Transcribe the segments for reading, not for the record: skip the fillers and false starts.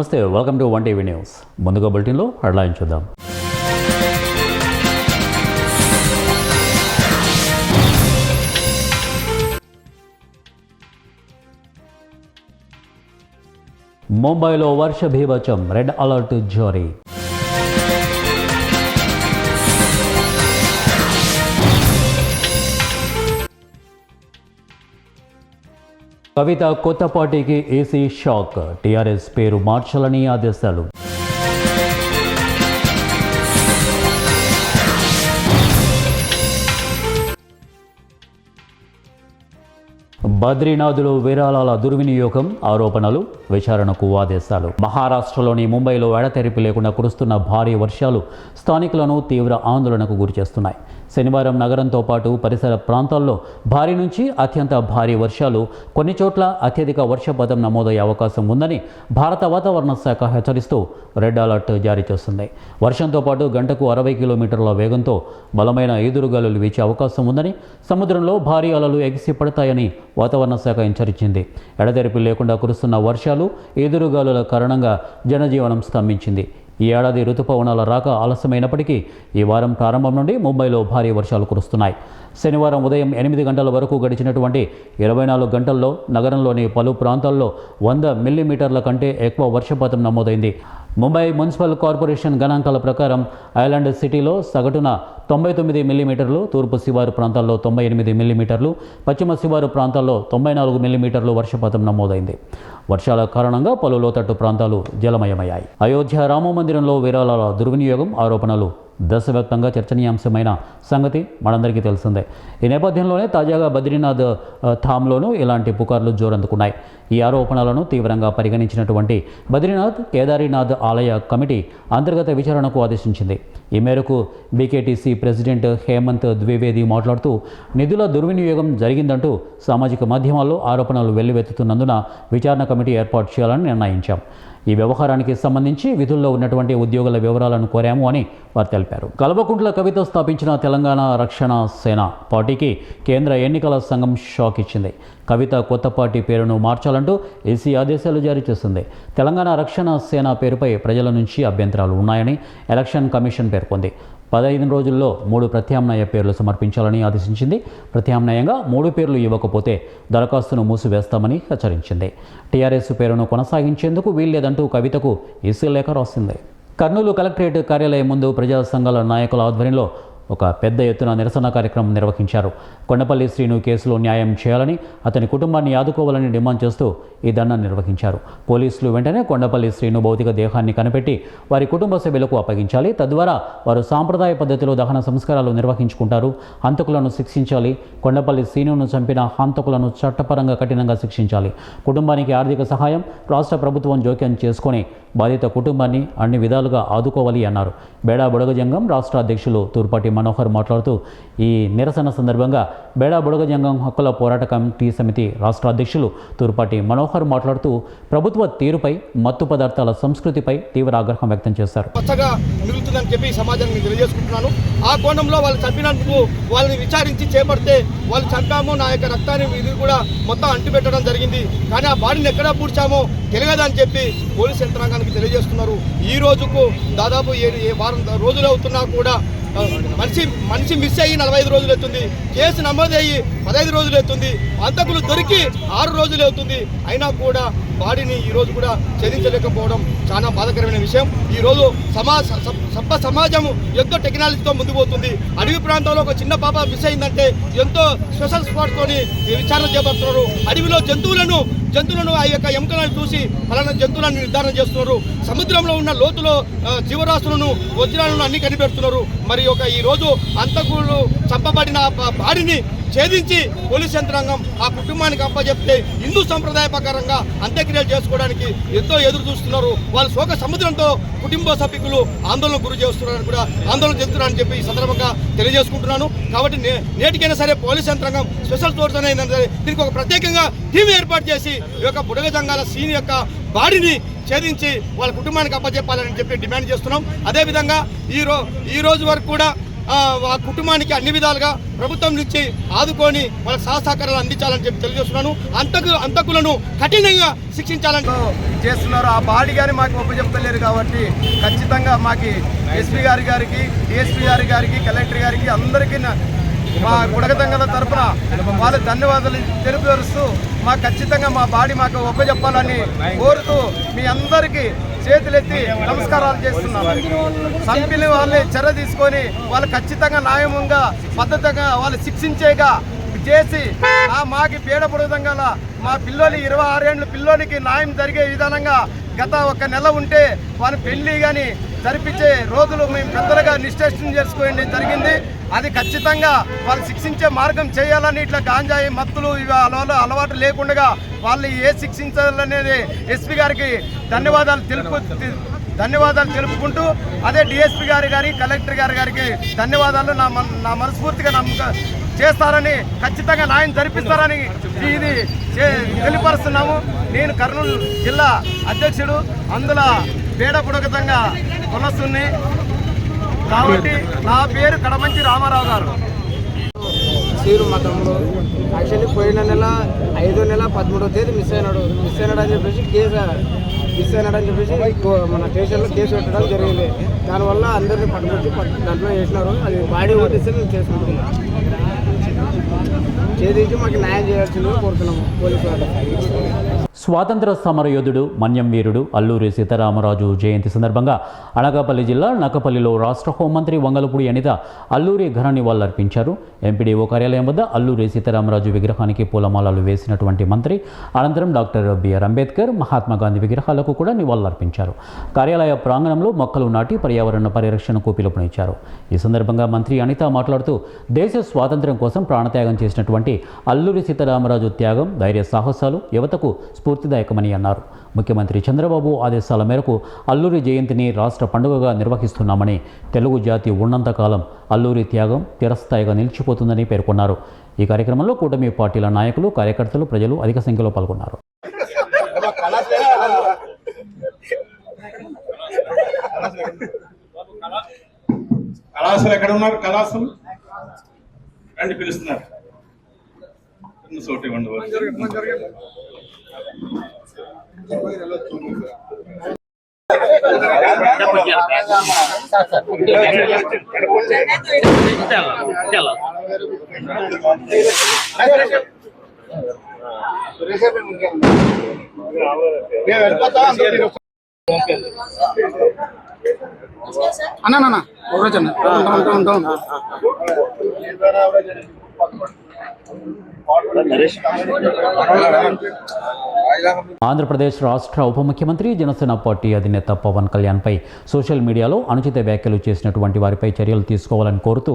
నమస్తే, welcome to one TV news. ముందుగా బులెటిన్లో హెడ్లైన్ చూద్దాం. ముంబైలో వర్ష బీభత్సం, రెడ్ అలర్ట్ జారీ. కవిత కొత్త పార్టీకి ఏసీ షాక్, టీఆర్ఎస్ పేరు మార్చాలని ఆదేశాలు. బద్రీనాథ్లో విరాళాల దుర్వినియోగం ఆరోపణలు, విచారణకు ఆదేశాలు. మహారాష్ట్రలోని ముంబైలో ఎడతెరిపి లేకుండా కురుస్తున్న భారీ వర్షాలు స్థానికులను తీవ్ర ఆందోళనకు గురిచేస్తున్నాయి. శనివారం నగరంతో పాటు పరిసర ప్రాంతాల్లో భారీ నుంచి అత్యంత భారీ వర్షాలు, కొన్ని చోట్ల అత్యధిక వర్షపాతం నమోదయ్యే అవకాశం ఉందని భారత వాతావరణ శాఖ హెచ్చరిస్తూ రెడ్ అలర్ట్ జారీ చేస్తుంది. వర్షంతో పాటు గంటకు 60 కిలోమీటర్ల వేగంతో బలమైన ఈదురుగాలులు వీచే అవకాశం ఉందని, సముద్రంలో భారీ అలలు ఎగిసి పడతాయని వాతావరణ శాఖ హెచ్చరించింది. ఎడతెరిపి లేకుండా కురుస్తున్న వర్షాలు, ఈదురుగాలుల కారణంగా జనజీవనం స్తంభించింది. ఈ ఏడాది రుతుపవనాల రాక ఆలస్యమైనప్పటికీ ఈ వారం ప్రారంభం నుండి ముంబైలో భారీ వర్షాలు కురుస్తున్నాయి. శనివారం ఉదయం 8 గంటల వరకు గడిచినటువంటి 24 గంటల్లో నగరంలోని పలు ప్రాంతాల్లో 100 మిల్లీమీటర్ల కంటే ఎక్కువ వర్షపాతం నమోదైంది. ముంబై మున్సిపల్ కార్పొరేషన్ గణాంకాల ప్రకారం ఐలాండ్ సిటీలో సగటున 99 మిల్లీమీటర్లు, తూర్పు శివారు ప్రాంతాల్లో 98 మిల్లీమీటర్లు, పశ్చిమ శివారు ప్రాంతాల్లో 94 మిల్లీమీటర్లు వర్షపాతం నమోదైంది. వర్షాల కారణంగా పలు లోతట్టు ప్రాంతాలు జలమయమయ్యాయి. అయోధ్య రామ మందిరంలో విరాళాల దుర్వినియోగం ఆరోపణలు దేశవ్యాప్తంగా చర్చనీయాంశమైన సంగతి మనందరికీ తెలిసిందే. ఈ నేపథ్యంలోనే తాజాగా బద్రీనాథ్ ధామ్లోనూ ఇలాంటి పుకార్లు జోరందుకున్నాయి. ఈ ఆరోపణలను తీవ్రంగా పరిగణించినటువంటి బద్రీనాథ్ కేదారీనాథ్ ఆలయ కమిటీ అంతర్గత విచారణకు ఆదేశించింది. ఈ మేరకు బీకేటీసీ ప్రెసిడెంట్ హేమంత్ ద్వివేది మాట్లాడుతూ, నిధుల దుర్వినియోగం జరిగిందంటూ సామాజిక మాధ్యమాల్లో ఆరోపణలు వెల్లువెత్తుతున్నందున విచారణ కమిటీ ఏర్పాటు చేయాలని నిర్ణయించాం. ఈ వ్యవహారానికి సంబంధించి విధుల్లో ఉన్నటువంటి ఉద్యోగుల వివరాలను కోరాము అని వారు తెలిపారు. కల్వకుంట్ల కవిత స్థాపించిన తెలంగాణ రక్షణ సేన పార్టీకి కేంద్ర ఎన్నికల సంఘం షాక్ ఇచ్చింది. కవిత కొత్త పార్టీ పేరును మార్చాలంటూ ఏసీ ఆదేశాలు జారీ చేసింది. తెలంగాణ రక్షణ సేన పేరుపై ప్రజల నుంచి అభ్యంతరాలు ఉన్నాయని ఎలక్షన్ కమిషన్ పేర్కొంది. 15 రోజుల్లో 3 ప్రత్యామ్నాయ పేర్లు సమర్పించాలని ఆదేశించింది. ప్రత్యామ్నాయంగా 3 పేర్లు ఇవ్వకపోతే దరఖాస్తును మూసివేస్తామని హెచ్చరించింది. టీఆర్ఎస్ పేరును కొనసాగించేందుకు వీల్లేదంటూ కవితకు ఈసీ లేఖ రాసింది. కర్నూలు కలెక్టరేట్ కార్యాలయం ముందు ప్రజా సంఘాల నాయకుల ఆధ్వర్యంలో ఒక పెద్ద ఎత్తున నిరసన కార్యక్రమం నిర్వహించారు. కొండపల్లి శ్రీను కేసులో న్యాయం చేయాలని, అతని కుటుంబాన్ని ఆదుకోవాలని డిమాండ్ చేస్తూ ఈ ధర్నా నిర్వహించారు. పోలీసులు వెంటనే కొండపల్లి శ్రీను భౌతిక దేహాన్ని కనిపెట్టి వారి కుటుంబ సభ్యులకు అప్పగించాలి. తద్వారా వారు సాంప్రదాయ పద్ధతిలో దహన సంస్కారాలు నిర్వహించుకుంటారు. హంతకులను శిక్షించాలి. కొండపల్లి శ్రీనును చంపిన హంతకులను చట్టపరంగా కఠినంగా శిక్షించాలి. కుటుంబానికి ఆర్థిక సహాయం రాష్ట్ర ప్రభుత్వం జోక్యం చేసుకొని బాధిత కుటుంబాన్ని అన్ని విధాలుగా ఆదుకోవాలి అన్నారు. బేడా బుడగజంగం రాష్ట్ర అధ్యక్షులు తూర్పాటి మనోహర్ మాట్లాడుతూ, ఈ నిరసన సందర్భంగా బేడా బుడగజంగం హక్కుల పోరాట కమిటీ సమితి రాష్ట్ర అధ్యక్షులు తూర్పాటి మనోహర్ మాట్లాడుతూ, ప్రభుత్వ తీరుపై, మత్తు పదార్థాల సంస్కృతిపై తీవ్ర ఆగ్రహం వ్యక్తం చేశారు. మిగులుతుందని చెప్పి సమాజానికి తెలియజేసుకుంటున్నాను. ఆ కోణంలో వాళ్ళు చంపినందుకు వాళ్ళని విచారించి చేపడితే వాళ్ళు చంపాము, నా యొక్క రక్తాన్ని ఇది కూడా మొత్తం అంటిపెట్టడం జరిగింది, కానీ ఆ బాడీని ఎక్కడ పూడ్చామో తెలియదని చెప్పి పోలీస్ యంత్రాంగానికి తెలియజేస్తున్నారు. ఈ రోజుకు దాదాపు 7 వారం రోజులు అవుతున్నా కూడా మనిషి మిస్ అయ్యి 45 రోజులు అవుతుంది. కేసు నమోదయ్యి 15 రోజులు అవుతుంది. హంతకులు దొరికి 6 రోజులు అవుతుంది. అయినా కూడా బాడీని ఈ రోజు కూడా ఛేదించలేకపోవడం చాలా బాధాకరమైన విషయం. ఈ రోజు సమాజం ఎంతో టెక్నాలజీతో ముందుకు పోతుంది. అడవి ప్రాంతంలో ఒక చిన్న పాప మిస్ అయిందంటే ఎంతో స్పెషల్ స్పాట్ తోని విచారణ చేపడుతున్నారు. అడవిలో జంతువులను ఆ యొక్క ఎముకలను చూసి ఫలానా జంతువులను నిర్ధారణ చేస్తున్నారు. సముద్రంలో ఉన్న లోతులో జీవరాశులను, వజ్రాలను అన్ని కనిపెడుతున్నారు. మరి ఈ రోజు హంతకులు చంపబడిన బాడీని ఛేదించి పోలీస్ యంత్రాంగం ఆ కుటుంబానికి అప్పచెప్తే హిందూ సంప్రదాయ ప్రకారంగా అంత్యక్రియలు చేసుకోవడానికి ఎంతో ఎదురు చూస్తున్నారు. వాళ్ళ శోక సముద్రంతో కుటుంబ సభ్యులు ఆందోళన గురి చేస్తున్నారని కూడా ఆందోళన చెందుతున్నారని చెప్పి ఈ సందర్భంగా తెలియజేసుకుంటున్నాను. కాబట్టి నేటికైనా సరే పోలీస్ యంత్రాంగం స్పెషల్ ఫోర్స్ అనేది దీనికి ఒక ప్రత్యేకంగా టీం ఏర్పాటు చేసి ఈ యొక్క బుడగజంగాల సీన్ యొక్క బాడీని ఛేదించి వాళ్ళ కుటుంబానికి అప్పచెప్పాలని చెప్పి డిమాండ్ చేస్తున్నాం. అదేవిధంగా ఈ రోజు వరకు కూడా ఆ కుటుంబానికి అన్ని విధాలుగా ప్రభుత్వం నుంచి ఆదుకొని వాళ్ళకి సహకారాలు అందించాలని చెప్పి తెలియజేస్తున్నాను. అంతకులను కఠినంగా శిక్షించాలని చేస్తున్నారు. ఆ బాడీ కానీ మాకు ఒప్పచెప్తలేరు కాబట్టి ఖచ్చితంగా మాకు ఎస్పీ గారికి డిఎస్పీ గారికి కలెక్టర్ గారికి అందరికీ మా గుడగతంగల తరఫున వాళ్ళ ధన్యవాదాలు తెలియపరుస్తూ మాకు ఖచ్చితంగా మా బాడీ మాకు ఒప్పచెప్పాలని కోరుతూ మీ అందరికీ చేతులెత్తి నమస్కారాలు చేస్తున్నాను. సంపిని వాళ్ళే చర్య తీసుకొని వాళ్ళు ఖచ్చితంగా న్యాయంగా పద్ధతిగా వాళ్ళు శిక్షించేగా చేసి మాకి పీడపడుతంగా మా పిల్లోని 26 ఏళ్ళ పిల్లోనికి న్యాయం జరిగే విధానంగా గత 1 నెల ఉంటే వాళ్ళ పెళ్లి కానీ జరిపించే రోజులు మేము పెద్దలుగా నిశ్చయం చేసుకోవడం జరిగింది. అది ఖచ్చితంగా వాళ్ళు శిక్షించే మార్గం చేయాలని ఇట్లా గాంజాయి మత్తులు ఇవి అలవాటు లేకుండా వాళ్ళు శిక్షించాలనేది ఎస్పీ గారికి ధన్యవాదాలు తెలుపుకుంటూ అదే డిఎస్పీ గారి కలెక్టర్ గారికి ధన్యవాదాలు నా మనస్ఫూర్తిగా చేస్తారని ఖచ్చితంగా న్యాయం జరిపిస్తారని ఇది తెలియపరుస్తున్నాము. నేను కర్నూలు జిల్లా అధ్యక్షుడు, అందులో పేడపుడకతంగా కొనస్తుని కాబట్టి నా పేరు కడమంచి రామారావు గారు. సీరు మా తమ్ముడు యాక్చువల్లీ పోయిన నెల 5వ నెల 13వ తేదీ మిస్ అయినాడు అని చెప్పేసి మన స్టేషన్లో కేసు పెట్టడం జరిగింది. దానివల్ల అందరినీ పట్టుకొచ్చి దాంట్లో చేసినారు. అది బాడీ ఓటీసీ మేము చేసుకుంటున్నాం. చేయించి మాకు న్యాయం చేయాల్సిందిగా కోరుతున్నాము పోలీసు వాళ్ళు. స్వాతంత్ర సమరయోధుడు మన్యం వీరుడు అల్లూరి సీతారామరాజు జయంతి సందర్భంగా అనకాపల్లి జిల్లా నక్కపల్లిలో రాష్ట్ర హోంమంత్రి వంగలపూడి అనిత అల్లూరి ఘన నివాళులర్పించారు. ఎంపీడీఓ కార్యాలయం వద్ద అల్లూరి సీతారామరాజు విగ్రహానికి పూలమాలలు వేసినటువంటి మంత్రి అనంతరం డాక్టర్ బిఆర్ అంబేద్కర్, మహాత్మా గాంధీ విగ్రహాలకు కూడా నివాళులర్పించారు. కార్యాలయ ప్రాంగణంలో మొక్కలు నాటి పర్యావరణ పరిరక్షణకు పిలుపునిచ్చారు. ఈ సందర్భంగా మంత్రి అనిత మాట్లాడుతూ దేశ స్వాతంత్ర్యం కోసం ప్రాణత్యాగం చేసినటువంటి అల్లూరి సీతారామరాజు త్యాగం, ధైర్య సాహసాలు యువతకు స్ఫూర్తిదాయకమని అన్నారు. ముఖ్యమంత్రి చంద్రబాబు ఆదేశాల మేరకు అల్లూరి జయంతిని రాష్ట్ర పండుగగా నిర్వహిస్తున్నామని, తెలుగు జాతి ఉన్నంతకాలం అల్లూరి త్యాగం చిరస్థాయిగా నిలిచిపోతుందని పేర్కొన్నారు. ఈ కార్యక్రమంలో కూటమి పార్టీల నాయకులు, కార్యకర్తలు, ప్రజలు అధిక సంఖ్యలో పాల్గొన్నారు. కళాశాల ఎక్కడ ఉన్నారు? కళాశాల రండి, పిలుస్తున్నారు. చోటు ఇవ్వండి. అన్న ఒక రోజు ఉంటాం. ఆంధ్రప్రదేశ్ రాష్ట్ర ఉప ముఖ్యమంత్రి, జనసేన పార్టీ అధినేత పవన్ కళ్యాణ్పై సోషల్ మీడియాలో అనుచిత వ్యాఖ్యలు చేసినటువంటి వారిపై చర్యలు తీసుకోవాలని కోరుతూ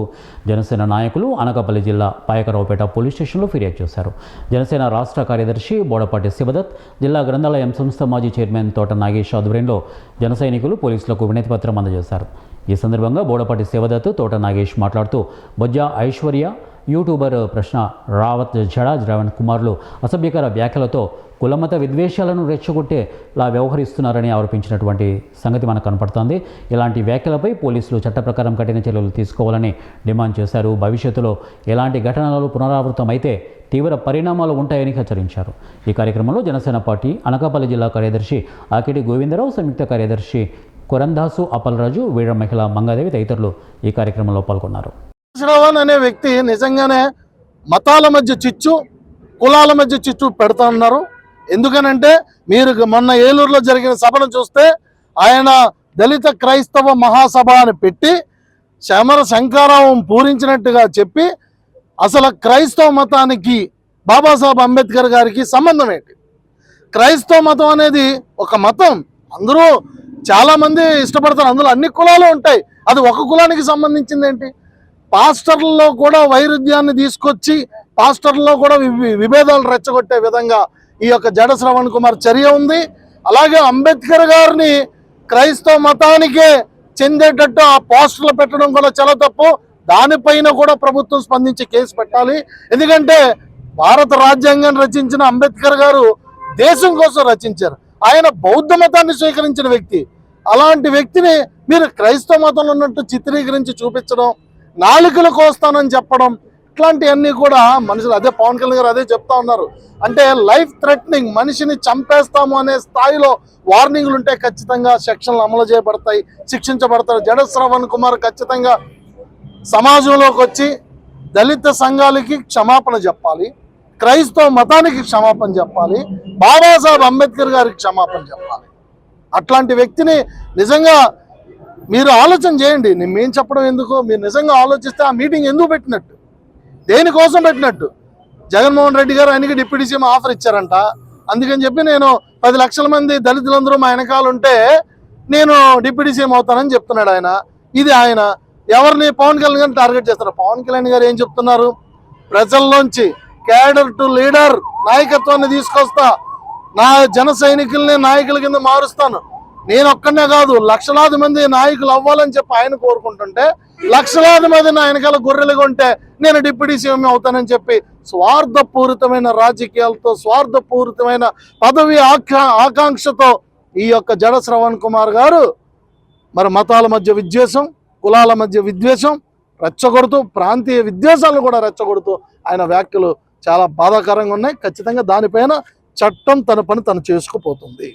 జనసేన నాయకులు అనకాపల్లి జిల్లా పాయకరావుపేట పోలీస్ స్టేషన్లో ఫిర్యాదు చేశారు. జనసేన రాష్ట్ర కార్యదర్శి బోడపాటి శివదత్, జిల్లా గ్రంథాలయం సంస్థ మాజీ చైర్మన్ తోట నాగేష్ ఆధ్వర్యంలో జన సైనికులు పోలీసులకు వినతి పత్రం అందజేశారు. ఈ సందర్భంగా బోడపాటి శివదత్, తోట నాగేష్ మాట్లాడుతూ బొజ్జ ఐశ్వర్య, యూట్యూబర్ ప్రశ్న రావత్, జడా శ్రవణ్ కుమార్లు అసభ్యకర వ్యాఖ్యలతో కులమత విద్వేషాలను రెచ్చగొట్టేలా వ్యవహరిస్తున్నారని ఆరోపించినటువంటి సంగతి మనకు కనపడుతోంది. ఇలాంటి వ్యాఖ్యలపై పోలీసులు చట్ట ప్రకారం కఠిన చర్యలు తీసుకోవాలని డిమాండ్ చేశారు. భవిష్యత్తులో ఎలాంటి ఘటనలు పునరావృతమైతే తీవ్ర పరిణామాలు ఉంటాయని హెచ్చరించారు. ఈ కార్యక్రమంలో జనసేన పార్టీ అనకాపల్లి జిల్లా కార్యదర్శి ఆకిటి గోవిందరావు, సంయుక్త కార్యదర్శి కొరందాసు అప్పలరాజు, వీర మహిళ మంగాదేవి తదితరులు ఈ కార్యక్రమంలో పాల్గొన్నారు. శ్రవణ్ అనే వ్యక్తి నిజంగానే మతాల మధ్య చిచ్చు, కులాల మధ్య చిచ్చు పెడతా ఉన్నారు. ఎందుకనంటే మీరు మొన్న ఏలూరులో జరిగిన సభను చూస్తే ఆయన దళిత క్రైస్తవ మహాసభ అని పెట్టి శమర శంకారావం పూరించినట్టుగా చెప్పి అసలు క్రైస్తవ మతానికి బాబాసాహెబ్ అంబేద్కర్ గారికి సంబంధం ఏంటి? క్రైస్తవ మతం అనేది ఒక మతం, అందరూ చాలామంది ఇష్టపడతారు, అందులో అన్ని కులాలు ఉంటాయి. అది ఒక కులానికి సంబంధించింది ఏంటి? పాస్టర్లలో కూడా వైరుధ్యాన్ని తీసుకొచ్చి పాస్టర్లలో కూడా విభేదాలు రెచ్చగొట్టే విధంగా ఈ యొక్క జడ శ్రవణ్ కుమార్ చర్య ఉంది. అలాగే అంబేద్కర్ గారిని క్రైస్తవ మతానికే చెందేటట్టు ఆ పోస్టర్లు పెట్టడం కూడా చాలా తప్పు. దానిపైన కూడా ప్రభుత్వం స్పందించి కేసు పెట్టాలి. ఎందుకంటే భారత రాజ్యాంగాన్ని రచించిన అంబేద్కర్ గారు దేశం కోసం రచించారు. ఆయన బౌద్ధ మతాన్ని స్వీకరించిన వ్యక్తి. అలాంటి వ్యక్తిని మీరు క్రైస్తవ మతంలో ఉన్నట్టు చిత్రీకరించి చూపించడం నాలుకలు కోస్తానని చెప్పడం, ఇట్లాంటివన్నీ కూడా మనుషులు అదే పవన్ కళ్యాణ్ గారు అదే చెప్తా ఉన్నారు. అంటే లైఫ్ థ్రెటనింగ్, మనిషిని చంపేస్తాము అనే స్థాయిలో వార్నింగ్లు ఉంటే ఖచ్చితంగా సెక్షన్లు అమలు చేయబడతాయి, శిక్షించబడతారు. జడ శ్రవణ్ కుమార్ ఖచ్చితంగా సమాజంలోకి వచ్చి దళిత సంఘాలకి క్షమాపణ చెప్పాలి, క్రైస్తవ మతానికి క్షమాపణ చెప్పాలి, బాబాసాహెబ్ అంబేద్కర్ గారికి క్షమాపణ చెప్పాలి. అట్లాంటి వ్యక్తిని నిజంగా మీరు ఆలోచన చేయండి. మేము చెప్పడం ఎందుకు, మీరు నిజంగా ఆలోచిస్తే ఆ మీటింగ్ ఎందుకు పెట్టినట్టు, దేనికోసం పెట్టినట్టు? జగన్మోహన్ రెడ్డి గారు ఆయనకి డిప్యూటీ సీఎం ఆఫర్ ఇచ్చారంట. అందుకని చెప్పి నేను 10 లక్షల మంది దళితులందరూ మా వెనకాల ఉంటే నేను డిప్యూటీ సీఎం అవుతానని చెప్తున్నాడు ఆయన. ఇది ఆయన ఎవరిని పవన్ కళ్యాణ్ గారిని టార్గెట్ చేస్తారు. పవన్ కళ్యాణ్ గారు ఏం చెప్తున్నారు? ప్రజల్లోంచి క్యాడర్ టు లీడర్ నాయకత్వాన్ని తీసుకొస్తా, నా జన సైనికుల్ని నాయకుల కింద మారుస్తాను, నేను ఒక్కనే కాదు లక్షలాది మంది నాయకులు అవ్వాలని చెప్పి ఆయన కోరుకుంటుంటే, లక్షలాది మంది నా వెనకాల గొర్రెలుగా ఉంటే నేను డిప్యూటీ సీఎం అవుతానని చెప్పి స్వార్థపూరితమైన రాజకీయాలతో, స్వార్థపూరితమైన పదవి ఆకాంక్షతో ఈ యొక్క జడ శ్రవణ్ కుమార్ గారు మరి మతాల మధ్య విద్వేషం, కులాల మధ్య విద్వేషం రెచ్చగొడుతూ, ప్రాంతీయ విద్వేషాలను కూడా రెచ్చగొడుతూ ఆయన వ్యాఖ్యలు చాలా బాధాకరంగా ఉన్నాయి. ఖచ్చితంగా దానిపైన చట్టం తన పని తను చేసుకుపోతుంది.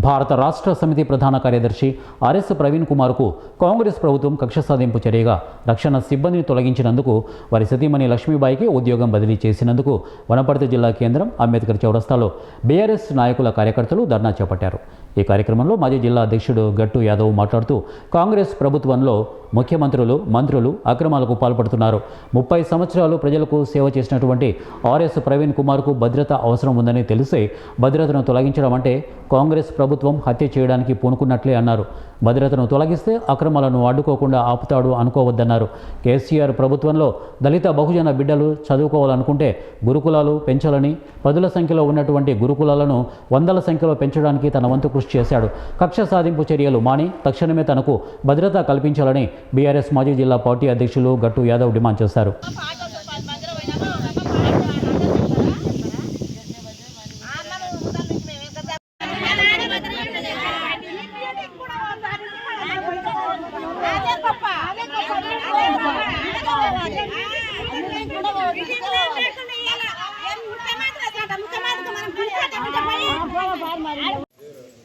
భారత రాష్ట్ర సమితి ప్రధాన కార్యదర్శి ఆర్ఎస్ ప్రవీణ్ కుమార్కు కాంగ్రెస్ ప్రభుత్వం కక్ష సాధింపు చర్యగా రక్షణ సిబ్బందిని తొలగించినందుకు, వారి సతీమణి లక్ష్మీబాయికి ఉద్యోగం బదిలీ చేసినందుకు వనపర్తి జిల్లా కేంద్రం అంబేద్కర్ చౌరస్తాలో బీఆర్ఎస్ నాయకుల కార్యకర్తలు ధర్నా చేపట్టారు. ఈ కార్యక్రమంలో మాజీ జిల్లా అధ్యక్షుడు గట్టు యాదవ్ మాట్లాడుతూ, కాంగ్రెస్ ప్రభుత్వంలో ముఖ్యమంత్రులు, మంత్రులు అక్రమాలకు పాల్పడుతున్నారు. 30 సంవత్సరాలు ప్రజలకు సేవ చేసినటువంటి ఆర్ఎస్ ప్రవీణ్ కుమార్కు భద్రత అవసరం ఉందని తెలిసే భద్రతను తొలగించడం అంటే కాంగ్రెస్ ప్రభుత్వం హత్య చేయడానికి పూనుకున్నట్లే అన్నారు. భద్రతను తొలగిస్తే అక్రమాలను అడ్డుకోకుండా ఆపుతాడు అనుకోవద్దన్నారు. కేసీఆర్ ప్రభుత్వంలో దళిత బహుజన బిడ్డలు చదువుకోవాలనుకుంటే గురుకులాలు పెంచాలని, 10ల సంఖ్యలో ఉన్నటువంటి గురుకులాలను 100ల సంఖ్యలో పెంచడానికి తన వంతు కృషి చేశాడు. కక్ష సాధింపు చర్యలు మాని తక్షణమే తనకు భద్రత కల్పించాలని బీఆర్ఎస్ మాజీ జిల్లా పార్టీ అధ్యక్షులు గట్టు యాదవ్ డిమాండ్ చేశారు.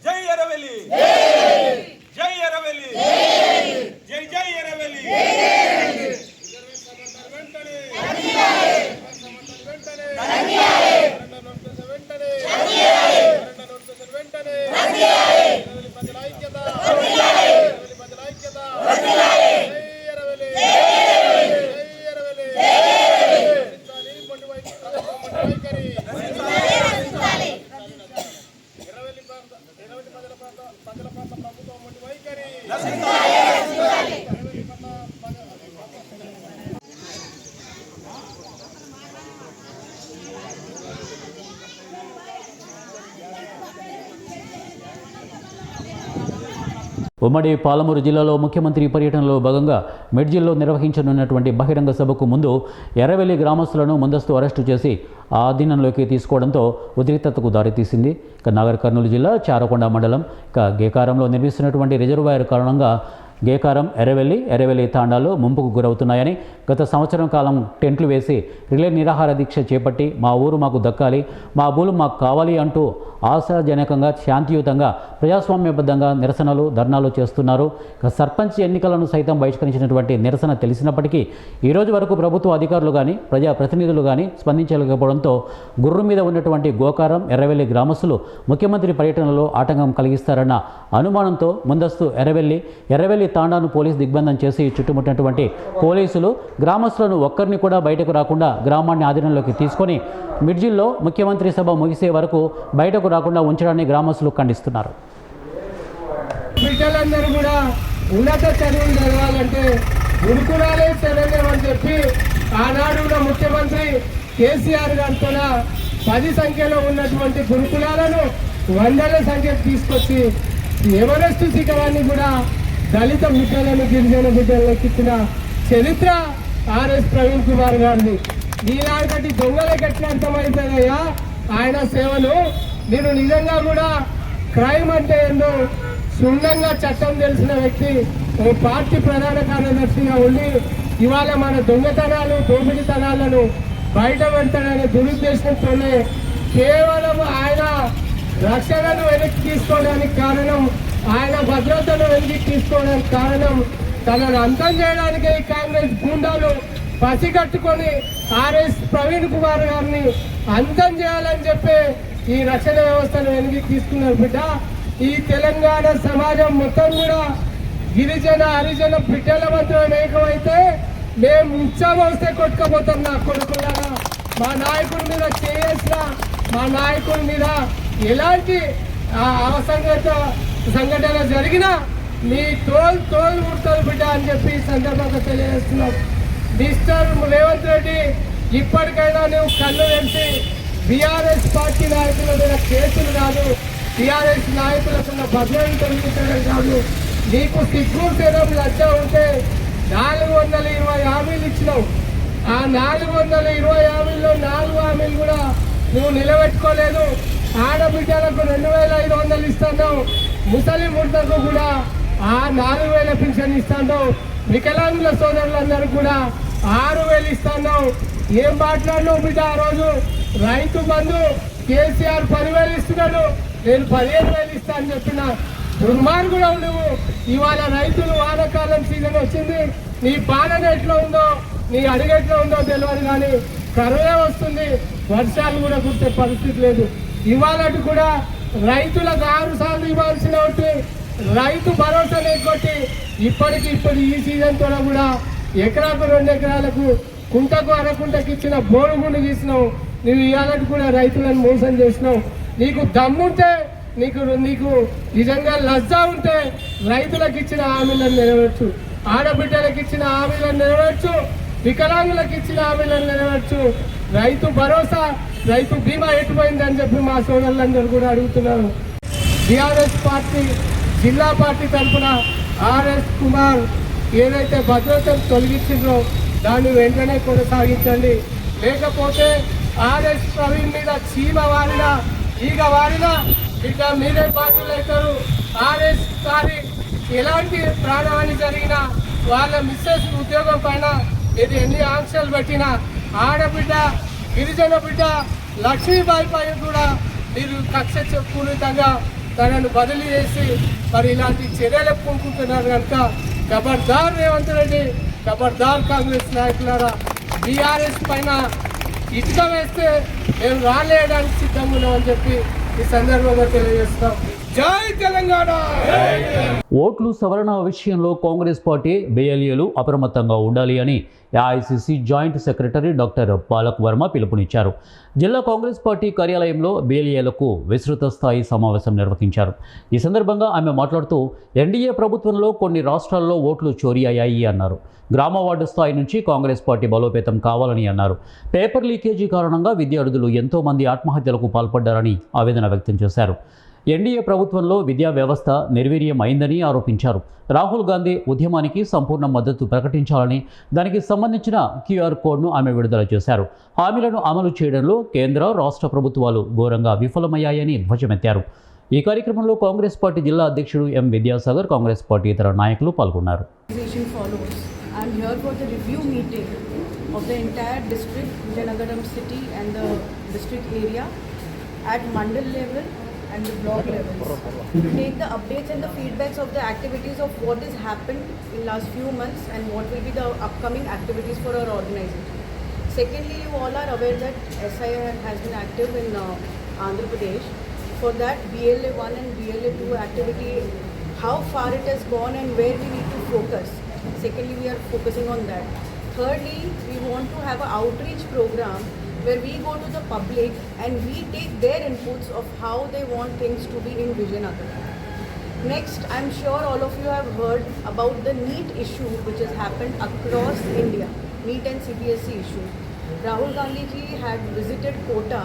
జై ఎరవెల్లి, జై ఎరవెల్లి, జై జై ఎరవెల్లి. ఉమ్మడి పాలమూరు జిల్లాలో ముఖ్యమంత్రి పర్యటనలో భాగంగా మెడ్జిల్లో నిర్వహించనున్నటువంటి బహిరంగ సభకు ముందు ఎర్రవెల్లి గ్రామస్తులను ముందస్తు అరెస్టు చేసి ఆధీనంలోకి తీసుకోవడంతో ఉద్రిక్తతకు దారితీసింది. నాగర్ కర్నూలు జిల్లా చారకొండ మండలం గేకారంలో నిర్మిస్తున్నటువంటి రిజర్వాయర్ కారణంగా గేకారం, ఎర్రవెల్లి తాండాలు ముంపుకు గురవుతున్నాయని గత సంవత్సరం కాలం టెంట్లు వేసి రిలే నిరాహార దీక్ష చేపట్టి మా ఊరు మాకు దక్కాలి, మా భూములు మాకు కావాలి అంటూ ఆశాజనకంగా, శాంతియుతంగా, ప్రజాస్వామ్యబద్ధంగా నిరసనలు, ధర్నాలు చేస్తున్నారు. సర్పంచ్ ఎన్నికలను సైతం బహిష్కరించినటువంటి నిరసన తెలిసినప్పటికీ ఈరోజు వరకు ప్రభుత్వ అధికారులు కానీ, ప్రజాప్రతినిధులు కానీ స్పందించలేకపోవడంతో గుర్రు మీద ఉన్నటువంటి గోకారం, ఎర్రవెల్లి గ్రామస్తులు ముఖ్యమంత్రి పర్యటనలో ఆటంకం కలిగిస్తారన్న అనుమానంతో ముందస్తు ఎర్రవెల్లి తాండాను పోలీసు దిగ్బంధం చేసి చుట్టుముట్టినటువంటి పోలీసులు గ్రామస్తులను ఒక్కరిని కూడా బయటకు రాకుండా గ్రామాన్ని ఆధీనంలోకి తీసుకొని మిడ్జిల్లో ముఖ్యమంత్రి సభ ముగిసే వరకు బయటకు రాకుండా ఉంచడాన్ని గ్రామస్తులు ఖండిస్తున్నారు. బిడ్డలందరూ కూడా ఉన్నత చదువులు చదవాలంటే గురుకులాలే చదవలేమని చెప్పి ఆనాడు ముఖ్యమంత్రి కేసీఆర్ గారితో 10 సంఖ్యలో ఉన్నటువంటి గురుకులాలను 100ల సంఖ్యకు తీసుకొచ్చి ఎవరెస్ట్ శిఖరాన్ని కూడా దళిత బిడ్డలను, గిరిజన బిడ్డలను ఎక్కించిన చరిత్ర ఆర్ఎస్ ప్రవీణ్ కుమార్ గారిది. నీలాంటి దొంగలకు ఎట్లా అర్థమవుతుందయ్యా ఆయన సేవలు? నేను నిజంగా కూడా క్రైమ్ అంటే ఏందో క్షుణ్ణంగా చట్టం తెలిసిన వ్యక్తి, ఓ పార్టీ ప్రధాన కార్యదర్శిగా ఉండి ఇవాళ మన దొంగతనాలు దోపిడీతనాలను బయట పెడతాడనే దురుద్దేశంతోనే కేవలం ఆయన రక్షణను వెనక్కి తీసుకోవడానికి కారణం, ఆయన భద్రతను వెనక్కి తీసుకోవడానికి కారణం, తనను అంతం చేయడానికి ఈ కాంగ్రెస్ గుండాలు పసిగట్టుకొని ఆర్ఎస్ ప్రవీణ్ కుమార్ గారిని అంతం చేయాలని చెప్పి ఈ రక్షణ వ్యవస్థను వెనక్కి తీసుకున్నారు బిడ్డ. ఈ తెలంగాణ సమాజం మొత్తం కూడా గిరిజన హరిజన బిడ్డల మాత్రం ఏకమైతే మేము ఉత్సాహం వస్తే కొట్టుకపోతాం. నా కొడుకులారా, మా నాయకుడి మీద చేసిన, మా నాయకుడి మీద ఎలాంటి సంఘటన జరిగినా మీ తోలు ముడతారు బిడ్డ అని చెప్పి ఈ సందర్భంగా తెలియజేస్తున్నాం. మిస్టర్ రేవంత్ రెడ్డి, ఇప్పటికైనా నువ్వు కళ్ళు తెరిచి బీఆర్ఎస్ పార్టీ నాయకుల మీద కేసులు కాదు, టీఆర్ఎస్ నాయకులకున్న భద్రతను తొలగించడం కాదు, నీకు సిగ్గు తీరం లజ్జ ఉంటే 420 హామీలు ఇచ్చినావు. ఆ 420 హామీల్లో 4 హామీలు కూడా నువ్వు నిలబెట్టుకోలేదు. ఆడబిడ్డలకు 2500 ఇస్తున్నావు, ముసలి ముద్దకు కూడా ఆ 4000 పింఛన్ ఇస్తున్నావు, వికలాంగుల సోదరులందరూ కూడా 6000 ఇస్తున్నావు. ఏం మాట్లాడినావు బిడ్డ? ఆ రోజు రైతు బంధు కేసీఆర్ 10,000 ఇస్తున్నాడు, నేను 15,000 ఇస్తా అని చెప్పిన దుర్మార్గుడు నువ్వు. ఇవాళ రైతులు వానాకాలం సీజన్ వచ్చింది, నీ పాలన ఎట్లా ఉందో, నీ అడుగు ఎట్లా ఉందో తెలియదు, కానీ కరువే వస్తుంది, వర్షాలు కూడా కుట్టే పరిస్థితి లేదు. ఇవాళ కూడా రైతులకు 6 సార్లు ఇవ్వాల్సిన రైతు భరోసా లేకొట్టి ఇప్పుడు ఈ సీజన్ కూడా ఎకరాకు 2 ఎకరాలకు కుంటకు అరకుంటకి ఇచ్చిన బోరుగుండు గీసినావు. నువ్వు ఇవాళ కూడా రైతులను మోసం చేసినావు. నీకు దమ్ముంటే, నీకు నిజంగా లజ్జ ఉంటే రైతులకు ఇచ్చిన హామీలను నెరవేర్చు, ఆడబిడ్డలకు ఇచ్చిన హామీలను నెరవేర్చు, వికలాంగులకు ఇచ్చిన హామీలను నెరవేర్చు. రైతు భరోసా, రైతు బీమా ఎటుపోయిందని చెప్పి మా సోదరులందరూ కూడా అడుగుతున్నారు. టీఆర్ఎస్ పార్టీ జిల్లా పార్టీ తరఫున ఆర్ఎస్ కుమార్ ఏదైతే భద్రతను తొలగించిందో దాన్ని వెంటనే కొనసాగించండి. లేకపోతే ఆర్ఎస్ ప్రవీణ్ మీద చీమ వారినా ఈగ వారినా ఇక మీరే బాధ్యులు అవుతారు. ఆర్ఎస్ గారి ఎలాంటి ప్రాణహాని జరిగినా, వాళ్ళ మిస్సెస్ ఉద్యోగం పైన ఇది ఎన్ని ఆంక్షలు పెట్టినా, ఆడబిడ్డ గిరిజన బిడ్డ లక్ష్మీబాయి పైన కూడా మీరు కక్ష పూరితంగా తనను బదిలీ చేసి మరి ఇలాంటి చర్యలు పూనుకుంటున్నారు కనుక ఖబర్దార్ రేవంత్ రెడ్డి, ఖబర్దార్ కాంగ్రెస్ నాయకులారా. బీఆర్ఎస్ పైన ఇటుక వేస్తే మేము రాలేయడానికి సిద్ధంగా ఉన్నామని చెప్పి ఈ సందర్భంగా తెలియజేస్తాం. జై తెలంగాణ. ఓట్లు సవరణ విషయంలో కాంగ్రెస్ పార్టీ బీఎల్ఏలు అప్రమత్తంగా ఉండాలి అని AICC joint secretary doctor palak Varma పిలుపునిచ్చారు. జిల్లా కాంగ్రెస్ పార్టీ కార్యాలయంలో బీఎల్ఏలకు విస్తృత స్థాయి సమావేశం నిర్వహించారు. ఈ సందర్భంగా ఆమె మాట్లాడుతూ ఎన్డీఏ ప్రభుత్వంలో కొన్ని రాష్ట్రాల్లో ఓట్లు చోరీ అయ్యాయి అన్నారు. గ్రామ వార్డు స్థాయి నుంచి కాంగ్రెస్ పార్టీ బలోపేతం కావాలని అన్నారు. పేపర్ లీకేజీ కారణంగా విద్యార్థులు ఎంతోమంది ఆత్మహత్యలకు పాల్పడ్డారని ఆవేదన వ్యక్తం చేశారు. ఎన్డీఏ ప్రభుత్వంలో విద్యా వ్యవస్థ నిర్వీర్యం అయిందని ఆరోపించారు. రాహుల్ గాంధీ ఉద్యమానికి సంపూర్ణ మద్దతు ప్రకటించాలని, దానికి సంబంధించిన క్యూఆర్ కోడ్ను ఆమె విడుదల చేశారు. హామీలను అమలు చేయడంలో కేంద్ర రాష్ట్ర ప్రభుత్వాలు ఘోరంగా విఫలమయ్యాయని ధ్వజమెత్తారు. ఈ కార్యక్రమంలో కాంగ్రెస్ పార్టీ జిల్లా అధ్యక్షుడు ఎం విద్యాసాగర్, కాంగ్రెస్ పార్టీ ఇతర నాయకులు పాల్గొన్నారు. I'm here for the review meeting of the entire district, Vizianagaram city and the district area at mandal level and the block levels. To take the updates and the feedbacks of the activities of what has happened in last few months and what will be the upcoming activities for our organization. Secondly, you all are aware that SI has been active in Andhra Pradesh. For that, BLA 1 and BLA 2 activity, how far it has gone and where we need to focus. Secondly, we are focusing on that. Thirdly, we want to have an outreach program where we go to the public and we take their inputs of how they want things to be in Vizianagaram. Next, I'm sure all of you have heard about the NEET issue which has happened across India, NEET and CBSE issue. Rahul Gandhi ji had visited Kota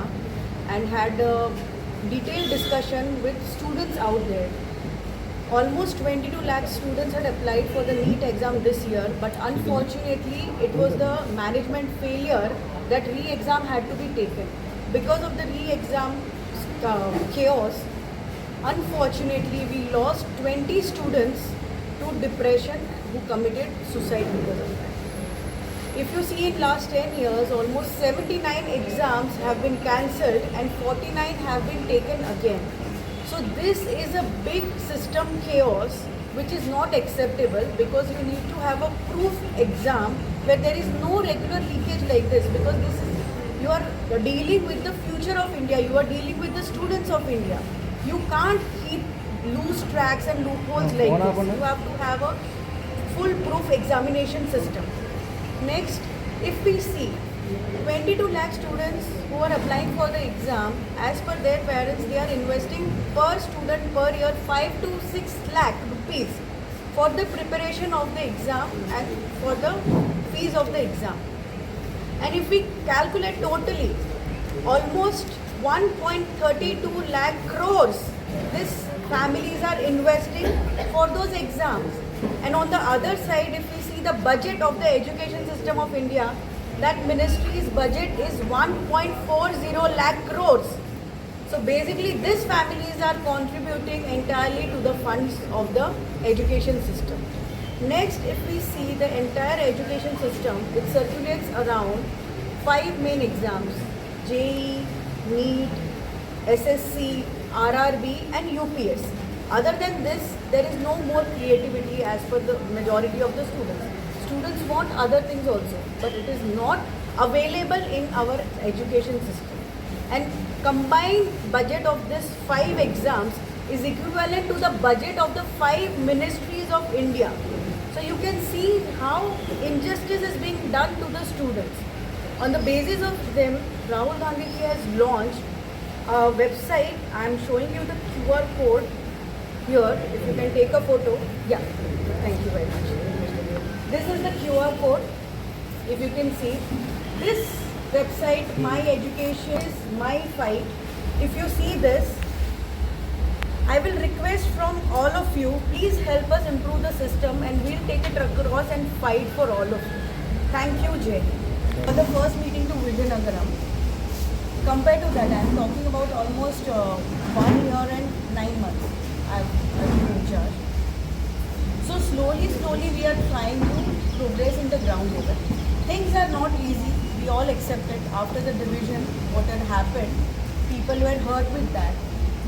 and had a detailed discussion with students out there. Almost 22 lakh students had applied for the NEET exam this year, but unfortunately it was the management failure that re-exam had to be taken. Because of the re-exam chaos, unfortunately we lost 20 students to depression, who committed suicide because of that. If you see in last 10 years, almost 79 exams have been cancelled and 49 have been taken again. So this is a big system chaos which is not acceptable, because you need to have a proof exam where there is no regular leakage like this, because this is, you are dealing with the future of India, you are dealing with the students of India. You can't keep loose tracks and loopholes like this. You have to have a full-proof examination system. Next, if we see 22 lakh students who are applying for the exam, as per their parents, they are investing per student per year 5 to 6 lakh rupees for the preparation of the exam and for the fees of the exam. And if we calculate totally, almost 1.32 lakh crores these families are investing for those exams. And on the other side, if we see the budget of the education system of India, that ministry's budget is 1.40 lakh crores. So basically, these families are contributing entirely to the funds of the education system. Next, if we see the entire education system, it circulates around 5 main exams: JEE, NEET, SSC, RRB and UPS. Other than this, there is no more creativity as per the majority of the students. Students want other things also, but it is not available in our education system. And combined budget of this 5 exams is equivalent to the budget of the 5 ministries of India. So you can see how injustice is being done to the students. On the basis of them, Rahul Gandhi has launched a website. I am showing you the QR code here. If you can take a photo. Yeah, thank you very much. This is the QR code. If you can see, this website, My Education is My Fight. If you see this, I will request from all of you, please help us improve the system and we'll take it across and fight for all of you. Thank you, Jay. For the first meeting to Vijayanagaram, compared to that, I am talking about almost 1 year and 9 months I've been in charge. So slowly we are trying to progress in the ground level. Things are not easy, we all accept it. After the division, what had happened, people were hurt with that.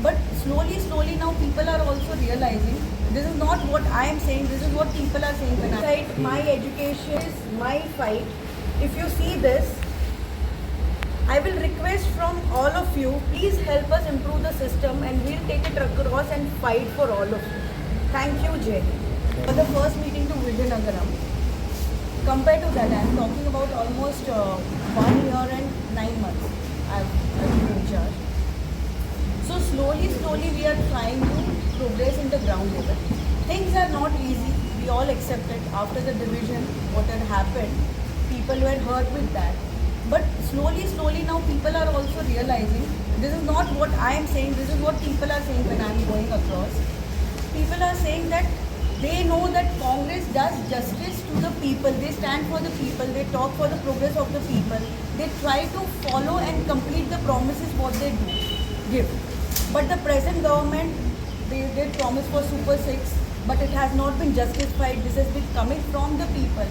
But slowly now people are also realizing, this is not what I am saying, this is what people are saying. When I said My Education is My Fight, if you see this, I will request from all of you, please help us improve the system and we'll take it across and fight for all of you. Thank you, Jay. For the first meeting to Vijayanagaram, compared to that, I am talking about almost 1 year and 9 months I've been in charge. So slowly we are trying to progress in the ground level. Things are not easy, we all accept it. After the division, what had happened, people were hurt with that. But slowly now people are also realizing, this is not what I am saying, this is what people are saying when I am going across. People are saying that they know that Congress does justice to the people, they stand for the people, they talk for the progress of the people, they try to follow and complete the promises what they give. But the present government, they did promise for Super 6, but it has not been justified. This has been coming from the people.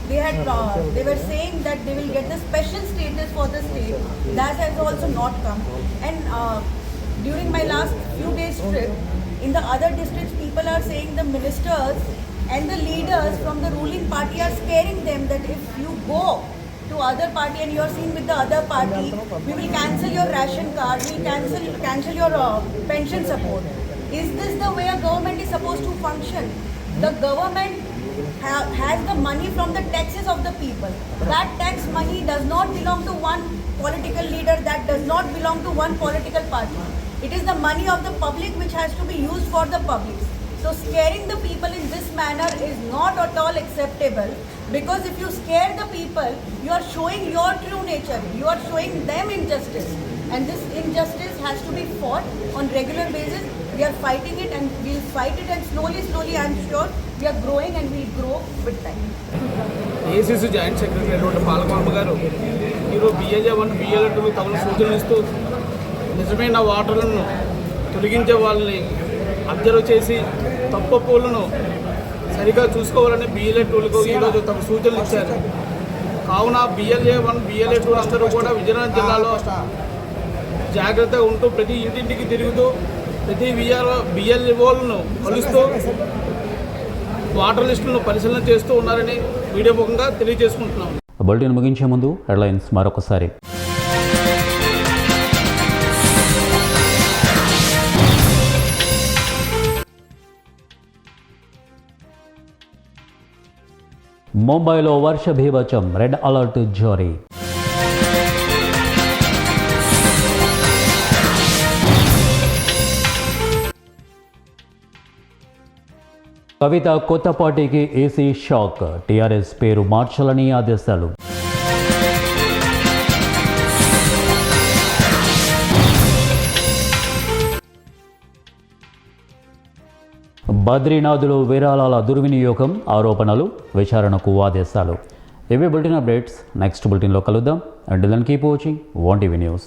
They were saying that they will get the special status for the state. That has also not come. And during my last few days trip, in the other districts, people are saying the ministers and the leaders from the ruling party are scaring them that if you go to other party and you are seen with the other party, we will cancel your ration card, we will cancel your pension support. Is this the way a government is supposed to function? The government has the money from the taxes of the people. That tax money does not belong to one political leader, that does not belong to one political party. It is the money of the public which has to be used for the public. So scaring the people in this manner is not at all acceptable, because if you scare the people, you are showing your true nature, you are showing them injustice, and this injustice has to be fought on regular basis. We are fighting it and we will fight it, and slowly I am sure we are growing and we will grow with time. ACC joint secretary road Palakonda గారు ఈరోజు BAJ1 BAL2 తమను సూచనలు ఇస్తూ నిజమైన ఓటర్లను తొలగించే వాళ్ళని observe చేసి తప్పు పోలను సరిగా చూసుకోవాలని BLA2లకు ఈరోజు తమ సూచనలు ఇచ్చారు. కావున BLA1, BLA2 అందరూ కూడా విజయనగరం జిల్లాలో జాగ్రత్తగా ఉంటూ ప్రతి ఇంటింటికి తిరుగుతూ ప్రతి BLOలను కలుస్తూ వాటర్ లిస్టులను పరిశీలన చేస్తూ ఉన్నారని వీడియో ముఖంగా తెలియజేసుకుంటున్నాం. బులెటిన్ ముగించే ముందు హెడ్లైన్స్ మరొకసారి. ముంబైలో వర్ష బీభత్సం, రెడ్ అలర్ట్ జారీ. కవిత కొత్త పార్టీకి ఏసీ షాక్, టీఆర్ఎస్ పేరు మార్చాలని ఆదేశాలు. బద్రీనాథులో విరాళాల దుర్వినియోగం ఆరోపణలు, విచారణకు ఆదేశాలు. ఇవే బులెటిన్ అప్డేట్స్. నెక్స్ట్ బులెటిన్లో కలుద్దాం. Until then keep watching ONE TV news.